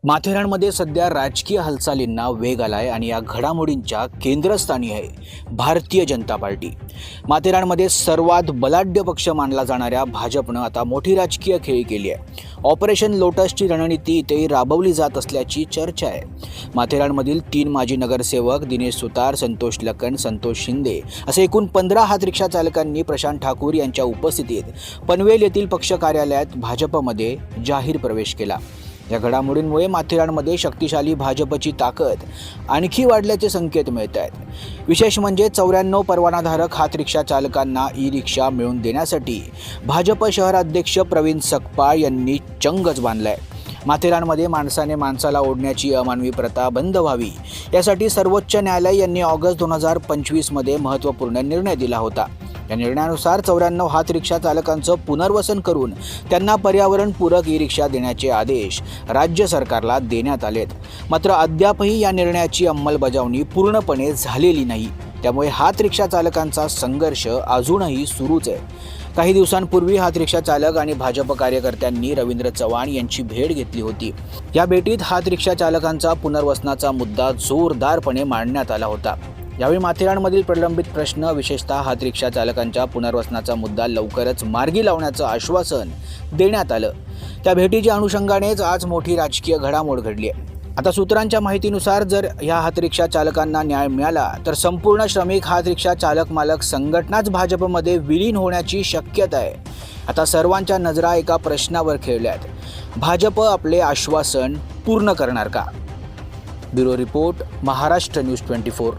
माथेरानमध्ये सध्या राजकीय हालचालींना वेग आलाय आणि या घडामोडींच्या केंद्रस्थानी आहे भारतीय जनता पार्टी। माथेरानमध्ये सर्वात बलाढ्य पक्ष मानला जाणाऱ्या भाजपनं आता मोठी राजकीय खेळी केली आहे। ऑपरेशन लोटसची रणनीती इथे राबवली जात असल्याची चर्चा आहे। माथेरानमधील 3 माजी नगरसेवक दिनेश सुतार, संतोष लखन, संतोष शिंदे असे एकूण 15 हात रिक्षा चालकांनी प्रशांत ठाकूर यांच्या उपस्थितीत पनवेल येथील पक्ष कार्यालयात भाजपमध्ये जाहीर प्रवेश केला। या घडामोडींमुळे माथेरानमध्ये शक्तिशाली भाजपची ताकद आणखी वाढल्याचे संकेत मिळत आहेत। विशेष म्हणजे 94 परवानाधारक हात रिक्षा चालकांना ई-रिक्षा मिळवून देण्यासाठी भाजप शहराध्यक्ष प्रवीण सकपाळ यांनी चंगच बांधलाय। माथेरानमध्ये माणसाने माणसाला ओढण्याची अमानवी प्रथा बंद व्हावी यासाठी सर्वोच्च न्यायालय यांनी ऑगस्ट 2025 मध्ये महत्त्वपूर्ण निर्णय दिला होता। या निर्णयानुसार 94 हात रिक्षा चालकांचं पुनर्वसन करून त्यांना पर्यावरणपूरक ई-रिक्षा देण्याचे आदेश राज्य सरकारला देण्यात आलेत। मात्र अद्यापही या निर्णयाची अंमलबजावणी पूर्णपणे झालेली नाही। त्यामुळे हात रिक्षा चालकांचा संघर्ष अजूनही सुरूच आहे। काही दिवसांपूर्वी हात रिक्षा चालक आणि भाजप कार्यकर्त्यांनी रवींद्र चव्हाण यांची भेट घेतली होती। या भेटीत हात रिक्षा चालकांचा पुनर्वसनाचा मुद्दा जोरदारपणे मांडण्यात आला होता। यावेळी माथेरानमधील प्रलंबित प्रश्न, विशेषतः हात रिक्षा चालकांच्या पुनर्वसनाचा मुद्दा लवकरच मार्गी लावण्याचं आश्वासन देण्यात आलं। त्या भेटीच्या अनुषंगानेच आज मोठी राजकीय घडामोड घडली आहे। आता सूत्रांच्या माहितीनुसार जर ह्या हात रिक्षा चालकांना न्याय मिळाला तर संपूर्ण श्रमिक हात रिक्षा चालक मालक संघटनाच भाजपमध्ये विलीन होण्याची शक्यता आहे। आता सर्वांच्या नजरा एका प्रश्नावर खेळल्यात, भाजप आपले आश्वासन पूर्ण करणार का? Bureau report, Maharashtra news 24।